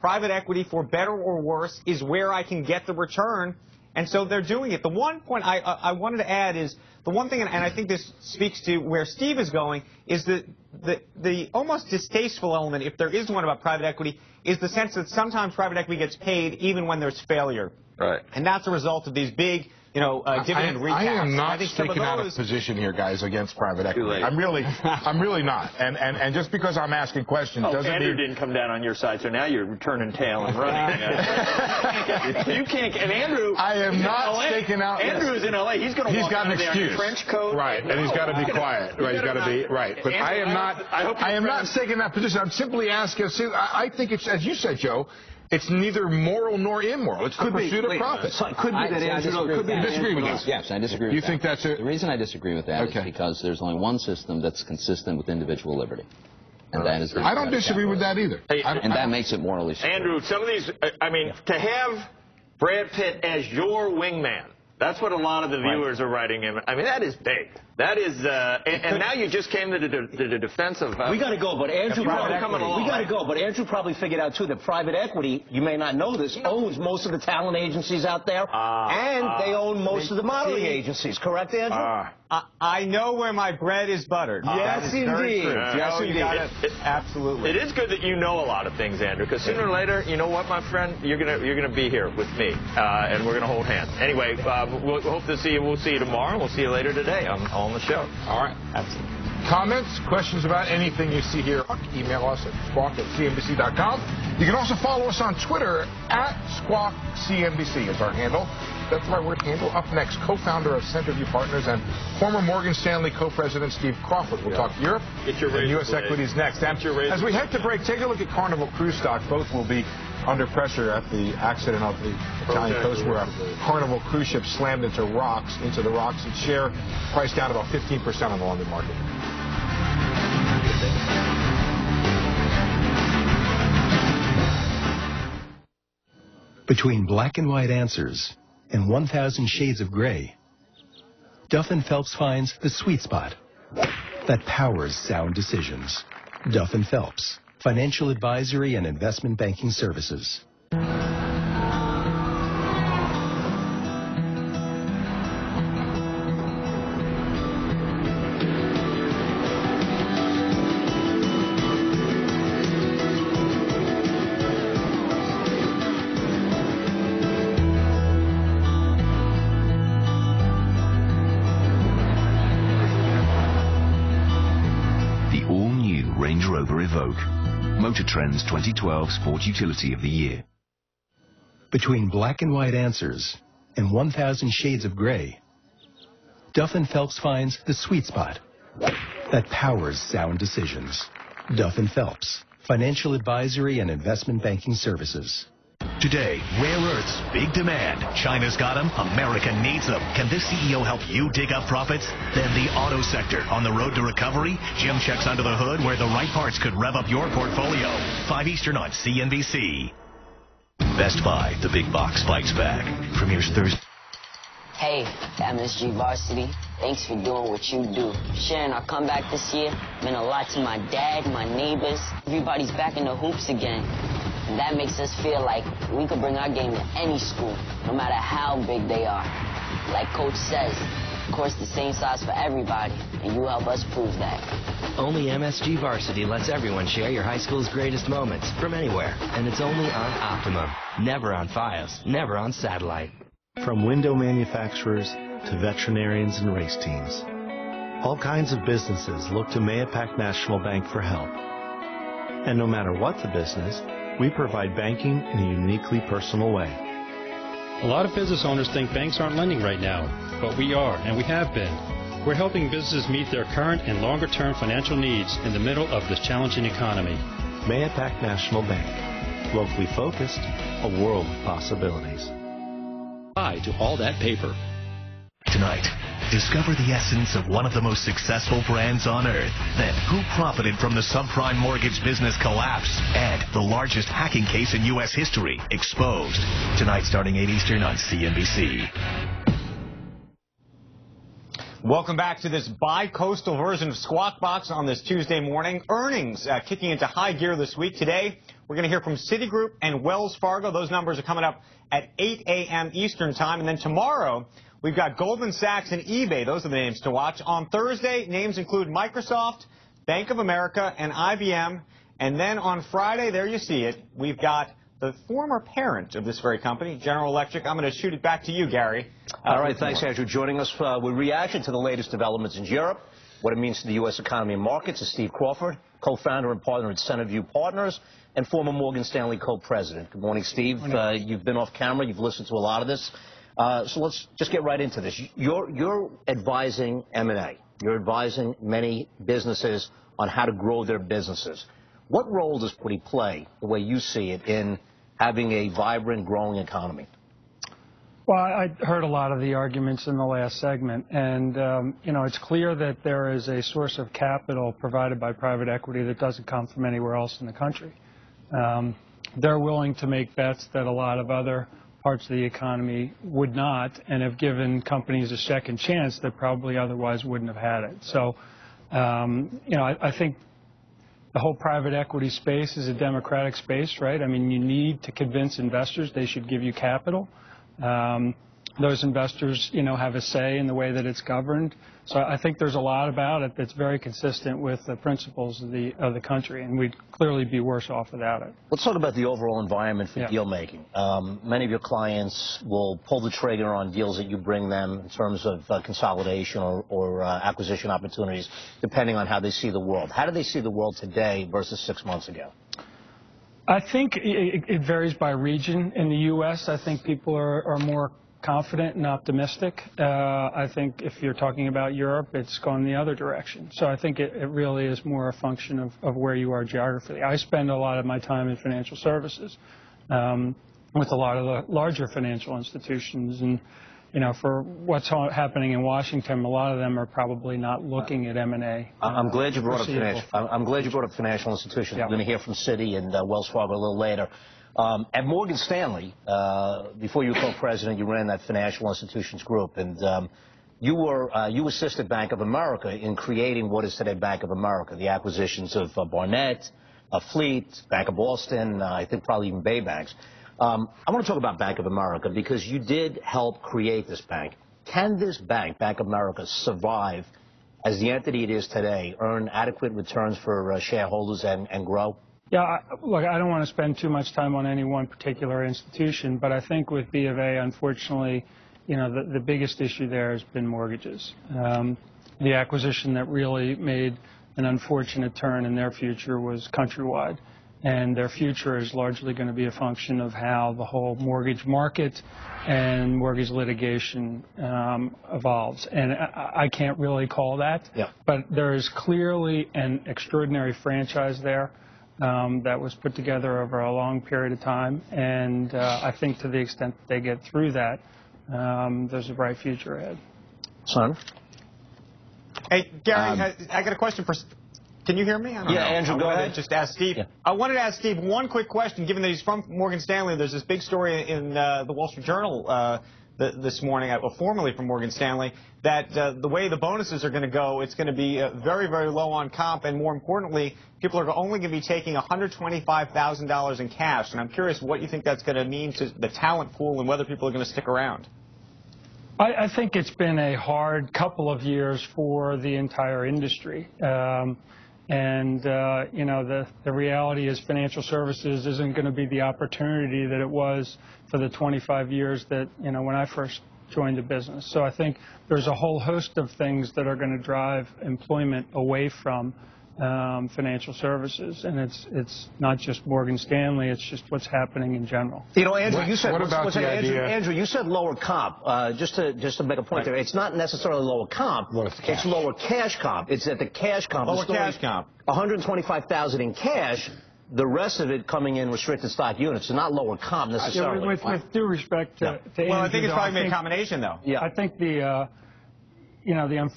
private equity, for better or worse, is where I can get the return. And so they're doing it. The one point I wanted to add is the one thing, and I think this speaks to where Steve is going, is the almost distasteful element, if there is one about private equity, is the sense that sometimes private equity gets paid even when there's failure. Right. And that's a result of these big, dividend recaps. I am not taking out a position here, guys, against private equity. I'm really not. And just because I'm asking questions doesn't Andrew mean... didn't come down on your side, so now you're turning tail and running. You can't. And Andrew, I am not taking out. Andrew's in LA. He's going to walk got an out there excuse. in a trench coat. Right, and he's got to be quiet. Right, he's got to be right. But Andrew, I am not taking that position. I'm simply asking. I think it's, as you said, Joe, it's neither moral nor immoral. It's the pursuit of profit. So it could be that Andrew disagree with that. Yes, I disagree with that. You think that's it? The reason I disagree with that is because there's only one system that's consistent with individual liberty. And that is I don't disagree with that either. And that makes it morally superior. Andrew, some of these, to have Brad Pitt as your wingman, that's what a lot of the viewers are writing in. I mean, that is big. That is, and now you just came to the defense of. We got to go, but Andrew probably figured out too that private equity, you may not know this, owns most of the talent agencies out there, and they own most of the modeling agencies. Correct, Andrew? I know where my bread is buttered. Yes, indeed. Yes, indeed. Absolutely. It is good that you know a lot of things, Andrew, because sooner or later, you know what, my friend, you're gonna be here with me, and we're gonna hold hands. Anyway, we'll hope to see you. We'll see you tomorrow. We'll see you later today on the show. All right. Absolutely. Comments, questions about anything you see here, email us at squawk@cnbc.com. You can also follow us on Twitter at SquawkCNBC is our handle. That's my word, handle. Up next, co-founder of Centerview Partners and former Morgan Stanley co-president Steve Crawford. We'll talk Europe and U.S. equities next. And as we head to break, take a look at Carnival cruise stock. Both will be under pressure after the accident off the Italian coast where a Carnival cruise ship slammed into the rocks. Its share priced down about 15% on the London market. Between black and white answers and 1,000 shades of gray, Duff & Phelps finds the sweet spot that powers sound decisions. Duff & Phelps, financial advisory and investment banking services. Motor Trend's 2012 Sport Utility of the Year. Between black and white answers and 1,000 shades of gray, Duff & Phelps finds the sweet spot that powers sound decisions. Duff & Phelps, financial advisory and investment banking services. Today, rare earths, big demand. China's got them, America needs them. Can this CEO help you dig up profits? Then the auto sector. On the road to recovery, Jim checks under the hood where the right parts could rev up your portfolio. 5 Eastern on CNBC. Best Buy, the big box fights back. Premieres Thursday. Hey, MSG Varsity. Thanks for doing what you do. Sharing our comeback this year meant a lot to my dad, my neighbors. Everybody's back in the hoops again. And that makes us feel like we could bring our game to any school, no matter how big they are. Like Coach says, of course the same size for everybody, and you help us prove that. Only MSG Varsity lets everyone share your high school's greatest moments from anywhere. And it's only on Optimum, never on Fios, never on satellite. From window manufacturers to veterinarians and race teams, all kinds of businesses look to Mayapack National Bank for help. And no matter what the business, we provide banking in a uniquely personal way. A lot of business owners think banks aren't lending right now, but we are, and we have been. We're helping businesses meet their current and longer-term financial needs in the middle of this challenging economy. Mayapack National Bank, locally focused, a world of possibilities. Bye to all that paper. Tonight, discover the essence of one of the most successful brands on earth. Then, who profited from the subprime mortgage business collapse? And the largest hacking case in U.S. history, exposed. Tonight, starting 8 Eastern on CNBC. Welcome back to this bi-coastal version of Squawk Box on this Tuesday morning. Earnings kicking into high gear this week. Today, we're going to hear from Citigroup and Wells Fargo. Those numbers are coming up at 8 a.m. Eastern Time. And then tomorrow, we've got Goldman Sachs and eBay. Those are the names to watch. On Thursday, names include Microsoft, Bank of America, and IBM. And then on Friday, there you see it, we've got the former parent of this very company, General Electric. I'm going to shoot it back to you, Gary. All right, thanks, Andrew. Joining us with reaction to the latest developments in Europe, what it means to the U.S. economy and markets, is Steve Crawford, co-founder and partner at Centerview Partners, and former Morgan Stanley co-president. Good morning, Steve. You've been off camera. You've listened to a lot of this. So let's just get right into this. You're advising M&A. You're advising many businesses on how to grow their businesses. What role does equity play, the way you see it, in having a vibrant, growing economy? Well, I heard a lot of the arguments in the last segment, and, it's clear that there is a source of capital provided by private equity that doesn't come from anywhere else in the country. They're willing to make bets that a lot of other parts of the economy would not, and have given companies a second chance that probably otherwise wouldn't have had it. So, I think the whole private equity space is a democratic space, right? I mean, you need to convince investors they should give you capital. Those investors, have a say in the way that it's governed. So I think there's a lot about it that's very consistent with the principles of the country, and we'd clearly be worse off without it. Let's talk about the overall environment for deal making. Many of your clients will pull the trigger on deals that you bring them in terms of consolidation or acquisition opportunities, depending on how they see the world. How do they see the world today versus 6 months ago? I think it varies by region. In the U.S., I think people are more confident and optimistic. I think if you're talking about Europe, it's gone the other direction. So I think it really is more a function of where you are geographically. I spend a lot of my time in financial services with a lot of the larger financial institutions. And, for what's happening in Washington, a lot of them are probably not looking at M&A. I'm glad you brought up financial institutions. We're going to hear from Citi and Wells Fargo a little later. At Morgan Stanley, before you were co-president, you ran that financial institutions group, and you assisted Bank of America in creating what is today Bank of America, the acquisitions of Barnett, Fleet, Bank of Boston, I think probably even Bay Banks. I want to talk about Bank of America because you did help create this bank. Can this bank, Bank of America, survive as the entity it is today, earn adequate returns for shareholders and grow? Yeah, look, I don't want to spend too much time on any one particular institution, but I think with B of A, unfortunately, the biggest issue there has been mortgages. The acquisition that really made an unfortunate turn in their future was Countrywide, and their future is largely going to be a function of how the whole mortgage market and mortgage litigation evolves. And I can't really call that, but there is clearly an extraordinary franchise there. That was put together over a long period of time, and I think to the extent that they get through that, there's a bright future ahead. Son? Hey, Gary, I got a question for... Can you hear me? Andrew, go ahead. Just ask Steve. Yeah. I wanted to ask Steve one quick question. Given that he's from Morgan Stanley, there's this big story in the Wall Street Journal this morning, formerly from Morgan Stanley, that the way the bonuses are going to go, it's going to be very, very low on comp, and more importantly, people are only going to be taking $125,000 in cash. And I'm curious what you think that's going to mean to the talent pool and whether people are going to stick around. I think it's been a hard couple of years for the entire industry. The reality is financial services isn't going to be the opportunity that it was for the 25 years that, when I first joined the business. So I think there's a whole host of things that are going to drive employment away from financial services, and it's not just Morgan Stanley, it's just what's happening in general. Andrew, you said Andrew, you said lower comp. Just to make a point there, it's not necessarily lower comp. It's lower cash comp. It's at the cash comp. Lower cash comp. $125,000 in cash. The rest of it coming in restricted stock units, so not lower comp necessarily. With due respect to Andrew, I think it's probably a combination, though. I think the unfortunate